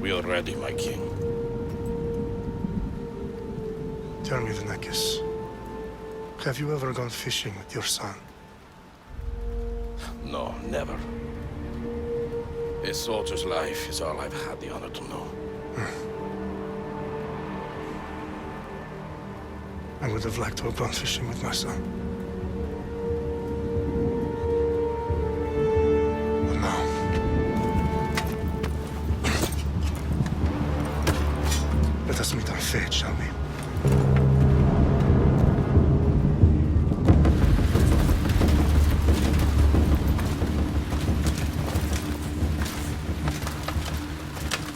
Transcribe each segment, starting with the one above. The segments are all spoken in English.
We are ready, my king. Tell me, Vinekis, have you ever gone fishing with your son? No, never. A soldier's life is all I've had the honor to know. I would have liked to have gone fishing with my son. But now... Let us meet our fate, shall we?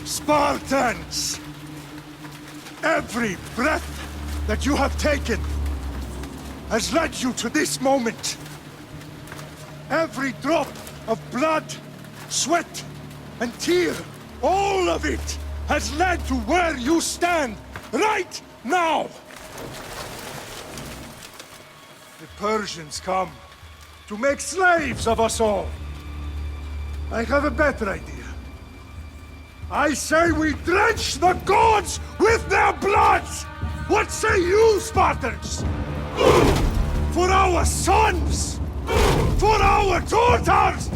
Spartans! Every breath that you have taken has led you to this moment. Every drop of blood, sweat, and tear, all of it has led to where you stand right now. The Persians come to make slaves of us all. I have a better idea. I say we drench the gods with their bloods! What say you, Spartans? For our sons! For our daughters!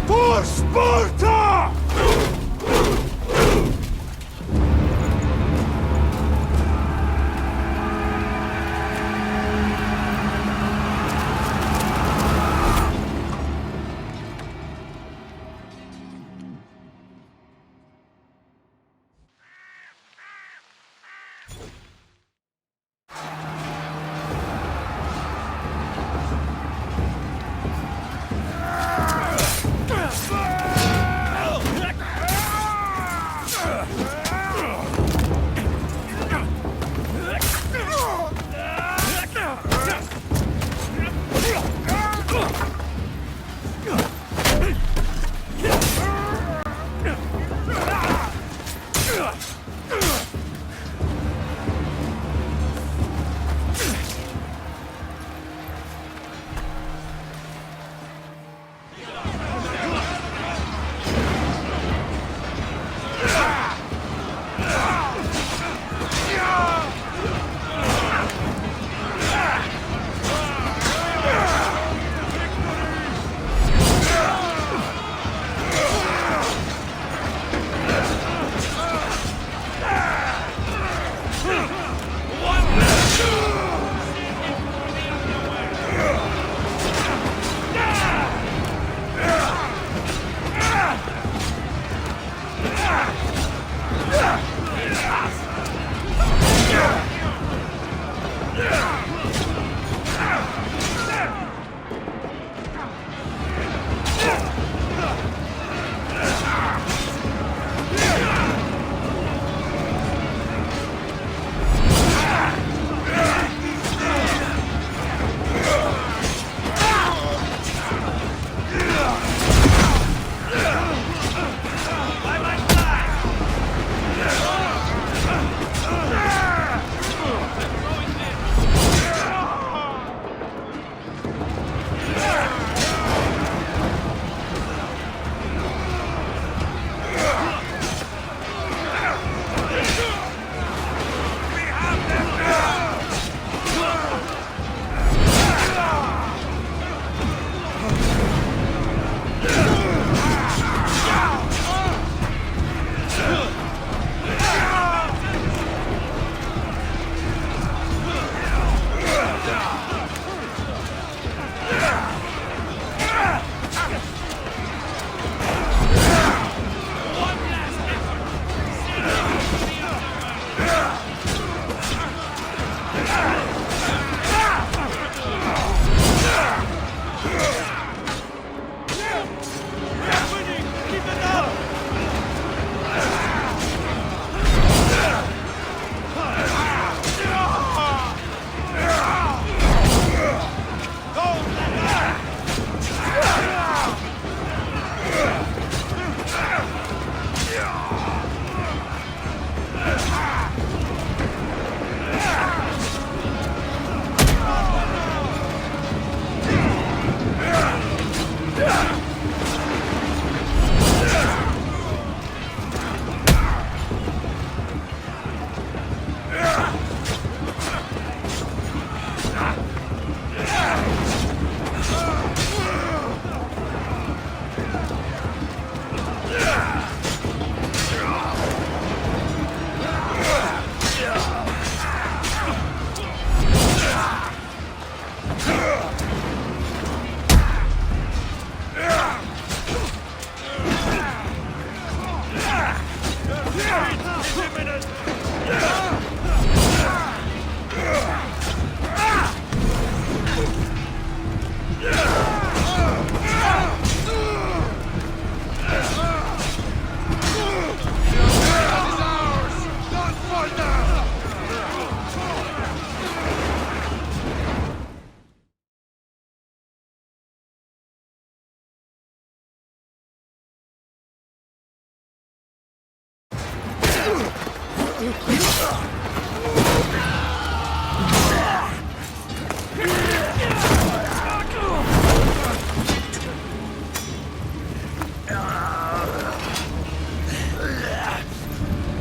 For Sparta!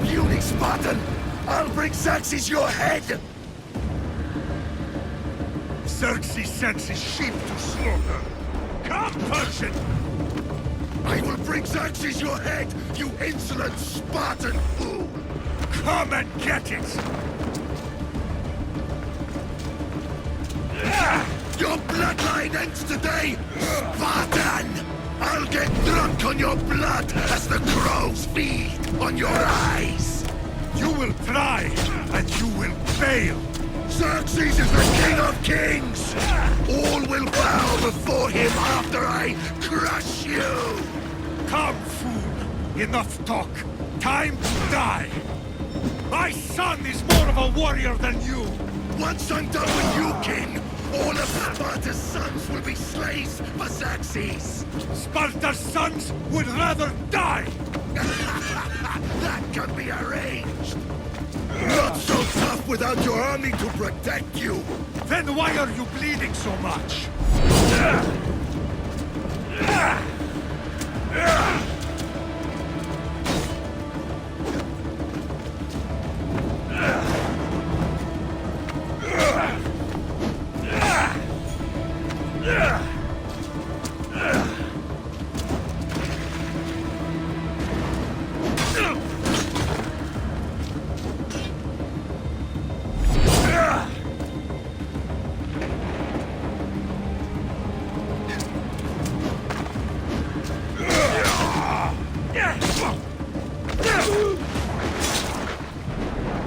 Puny Spartan! I'll bring Xerxes your head! Xerxes sends his sheep to slaughter. Come, Persian! I will bring Xerxes your head, you insolent Spartan fool! Come and get it! Your bloodline ends today, Spartan! I'll get drunk on your blood as the crows feed on your eyes! You will try, and you will fail! Xerxes is the king of kings! All will bow before him after I crush you! Come, fool! Enough talk! Time to die! My son is more of a warrior than you! Once I'm done with you, king, all of Sparta's sons will be slaves for Xerxes! Sparta's sons would rather die! That can be arranged! Not so tough without your army to protect you! Then why are you bleeding so much?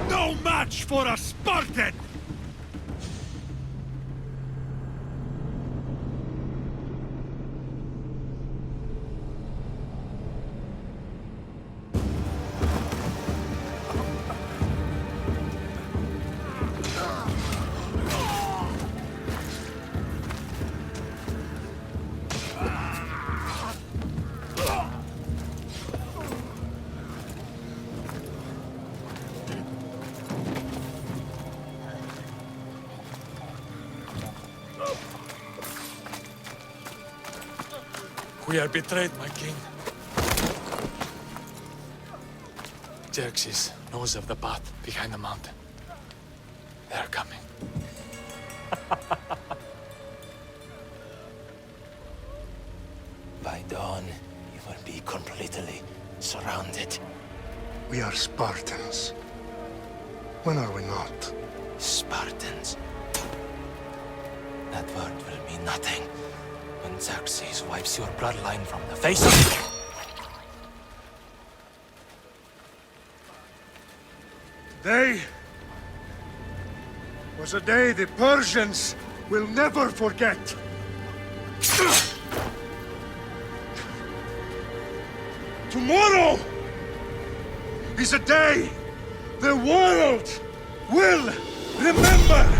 No match for a Spartan! We are betrayed, my king. Xerxes knows of the path behind the mountain. They are coming. By dawn, you will be completely surrounded. We are Spartans. When are we not? Spartans. That word will mean nothing when Xerxes wipes your bloodline from the face of... Today was a day the Persians will never forget. Tomorrow is a day the world will remember.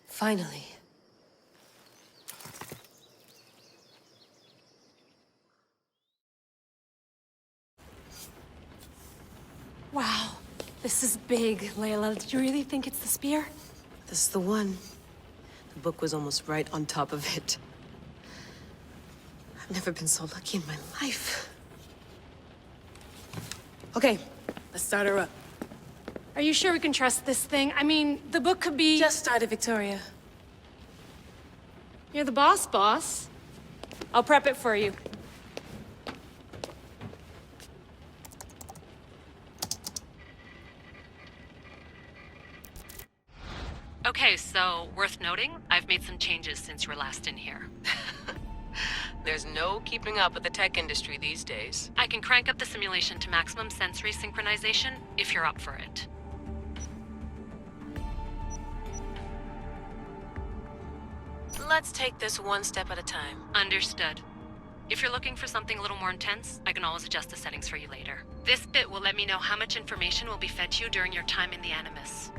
Finally. Wow, this is big, Layla. Did you really think it's the spear? This is the one. The book was almost right on top of it. I've never been so lucky in my life. Okay, let's start her up. Are you sure we can trust this thing? I mean, the book could be... Just started, Victoria. You're the boss. I'll prep it for you. Okay, so worth noting, I've made some changes since you were last in here. There's no keeping up with the tech industry these days. I can crank up the simulation to maximum sensory synchronization if you're up for it. Let's take this one step at a time. Understood. If you're looking for something a little more intense, I can always adjust the settings for you later. This bit will let me know how much information will be fed to you during your time in the Animus.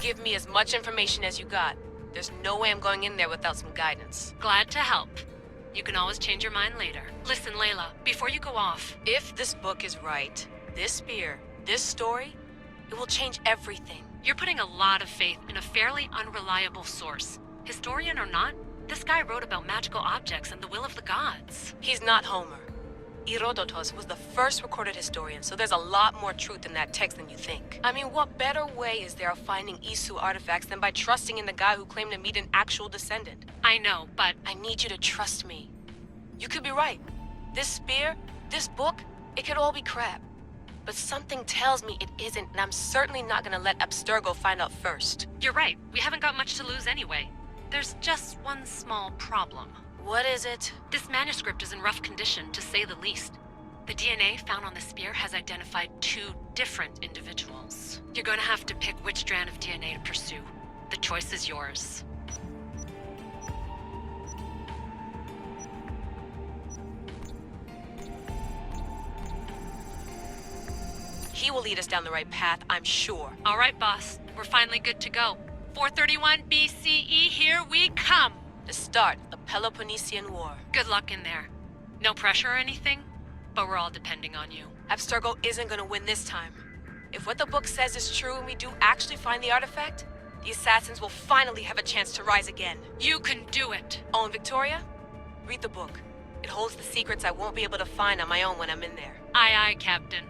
Give me as much information as you got. There's no way I'm going in there without some guidance. Glad to help. You can always change your mind later. Listen, Layla, before you go off... If this book is right, this spear, this story, it will change everything. You're putting a lot of faith in a fairly unreliable source. Historian or not, this guy wrote about magical objects and the will of the gods. He's not Homer. Herodotus was the first recorded historian, so there's a lot more truth in that text than you think. I mean, what better way is there of finding Isu artifacts than by trusting in the guy who claimed to meet an actual descendant? I know, but... I need you to trust me. You could be right. This spear, this book, it could all be crap. But something tells me it isn't, and I'm certainly not gonna let Abstergo find out first. You're right. We haven't got much to lose anyway. There's just one small problem. What is it? This manuscript is in rough condition, to say the least. The DNA found on the spear has identified 2 different individuals. You're gonna have to pick which strand of DNA to pursue. The choice is yours. He will lead us down the right path, I'm sure. All right, boss. We're finally good to go. 431 BCE, here we come! The start of the Peloponnesian War. Good luck in there. No pressure or anything, but we're all depending on you. Abstergo isn't gonna win this time. If what the book says is true and we do actually find the artifact, the assassins will finally have a chance to rise again. You can do it! Oh, and Victoria? Read the book. It holds the secrets I won't be able to find on my own when I'm in there. Aye, aye, Captain.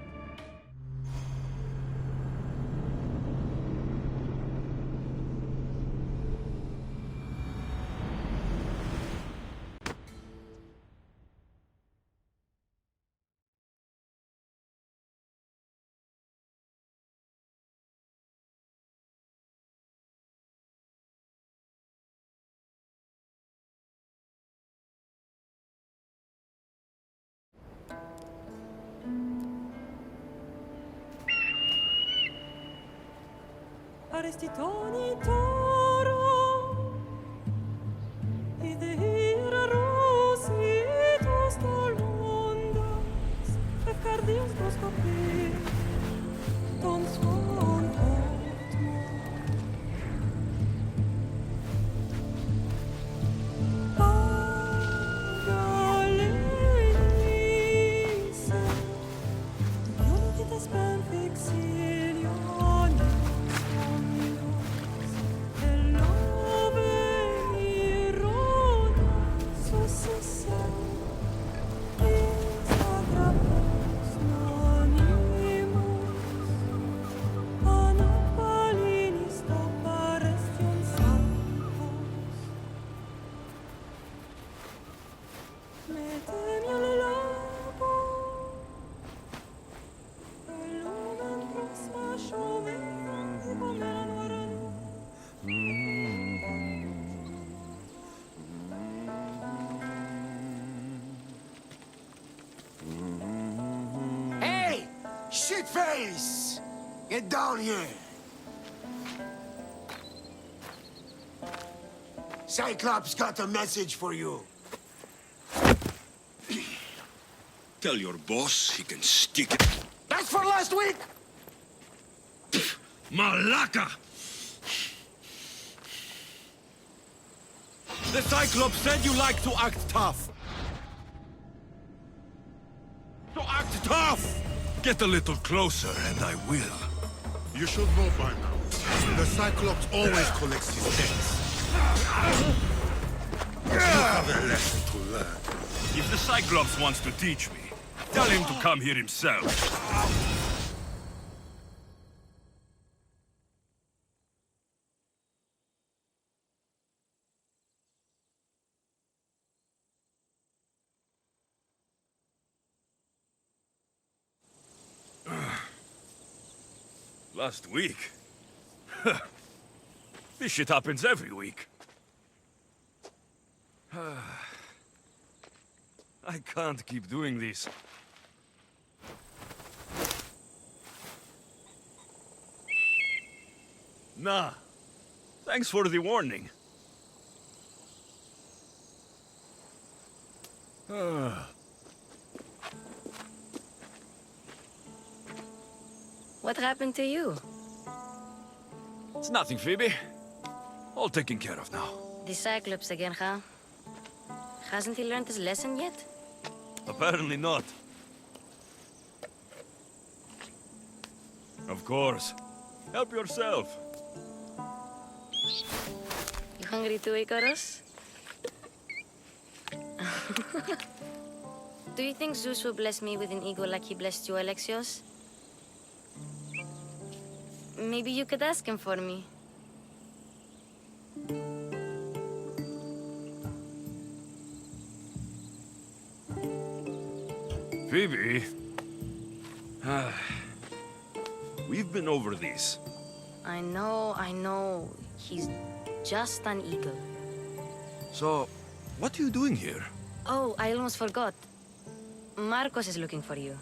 Arestitoni toro, idehira rositos tolmondas, fefcardius proscopir, ton son otmo. Pagalenice, ionitas benfixilione. Hey! Shitface! Get down here! Cyclops got a message for you. Tell your boss he can stick it. That's for last week! Malaka! The Cyclops said you like to act tough. So act tough! Get a little closer and I will. You should know by now. The Cyclops always collects his debts. You have a lesson to learn. If the Cyclops wants to teach me, tell him to come here himself. Last week? This shit happens every week. I can't keep doing this. Nah. Thanks for the warning. What happened to you? It's nothing, Phoebe. All taken care of now. The Cyclops again, huh? Hasn't he learned his lesson yet? Apparently not. Of course. Help yourself. You hungry too, Icarus? Do you think Zeus will bless me with an ego like he blessed you, Alexios? Maybe you could ask him for me. Phoebe. We've been over this. I know. He's just an eagle. So, what are you doing here? Oh, I almost forgot. Marcos is looking for you.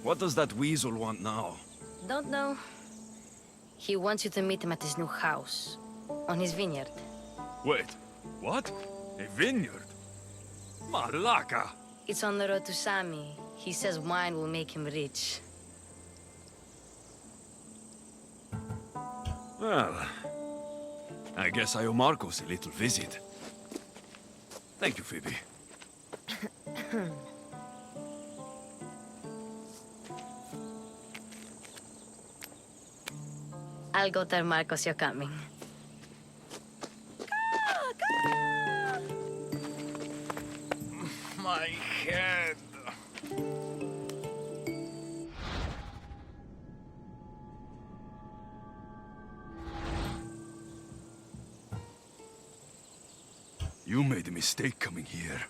What does that weasel want now? Don't know. He wants you to meet him at his new house. On his vineyard. Wait, what? A vineyard? Malaka! It's on the road to Sami. He says wine will make him rich. Well, I guess I owe Marcos a little visit. Thank you, Phoebe. I'll go tell Marcos you're coming. My head. You made a mistake coming here.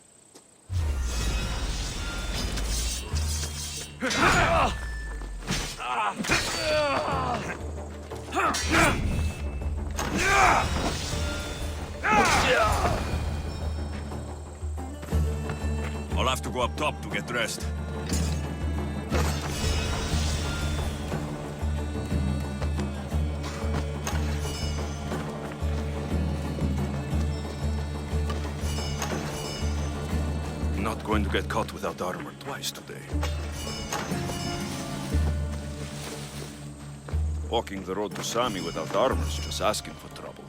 I'll have to go up top to get dressed. Not going to get caught without armor twice today. Walking the road to Sami without armor is just asking for trouble.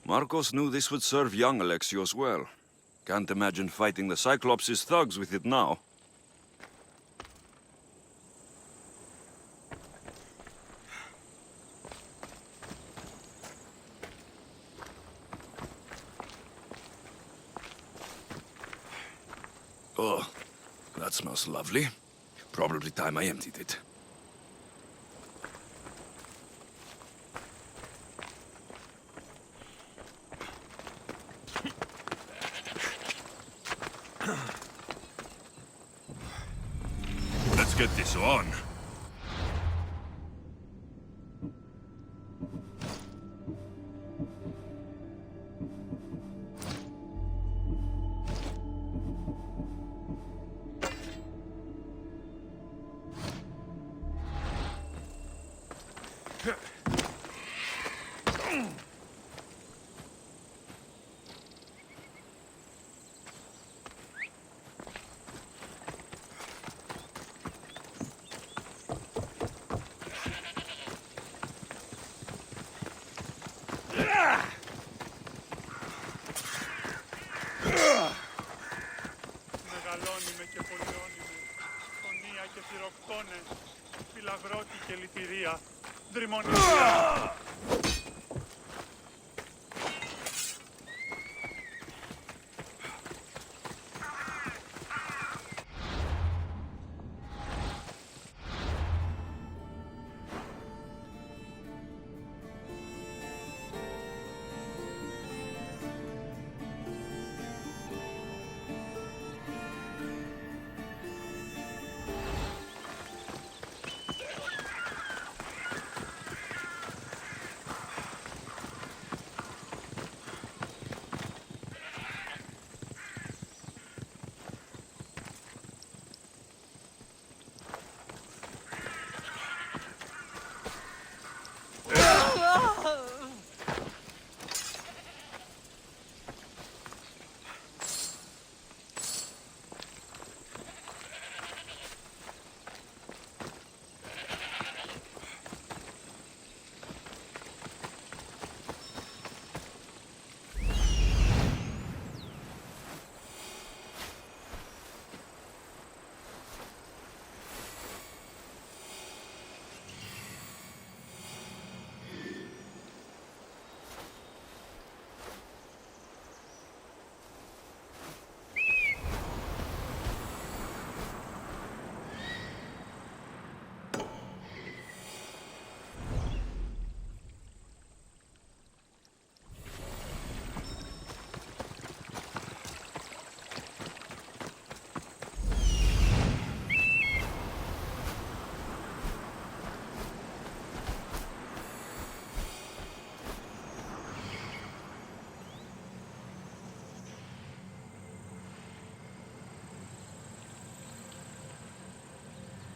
Marcos knew this would serve young Alexios well. Can't imagine fighting the Cyclops' thugs with it now. Oh, that smells lovely. Probably time I emptied it. Let's get this on. Μεγαλώνουμε και πολιώνουμε. Φωνία και θηροκτώνες. Φυλαγρώτη και λυτηρία. Δρυμονία.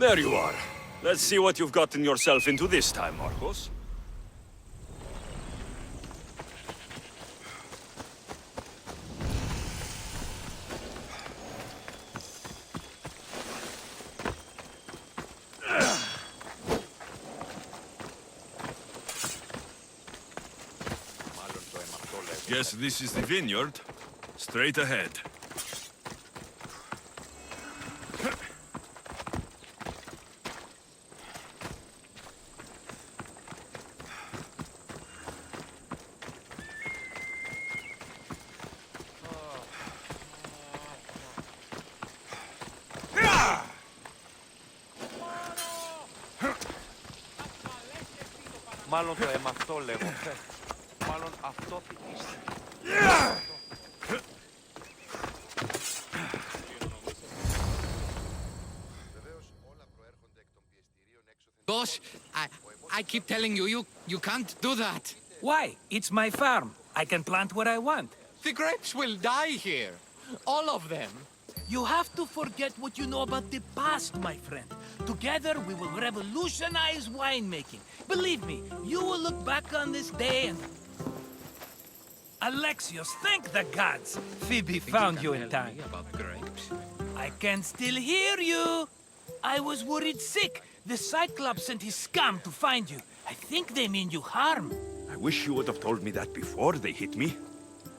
There you are. Let's see what you've gotten yourself into this time, Marcos. Guess this is the vineyard. Straight ahead. Μάλλον το αίμα αυτό λέγω. Μάλλον αυτό είστε. Boss, I keep telling you, you can't do that. Why? It's my farm. I can plant what I want. The grapes will die here. All of them. You have to forget what you know about the past, my friend. Together, we will revolutionize winemaking. Believe me, you will look back on this day and... Alexios, thank the gods! Phoebe found you in time. About grapes. I can still hear you! I was worried sick. The Cyclops sent his scum to find you. I think they mean you harm. I wish you would have told me that before they hit me.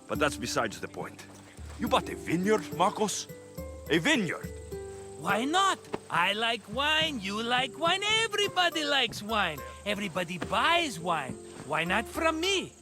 But that's besides the point. You bought a vineyard, Marcos? A vineyard? Why not? I like wine, you like wine, everybody likes wine. Everybody buys wine. Why not from me?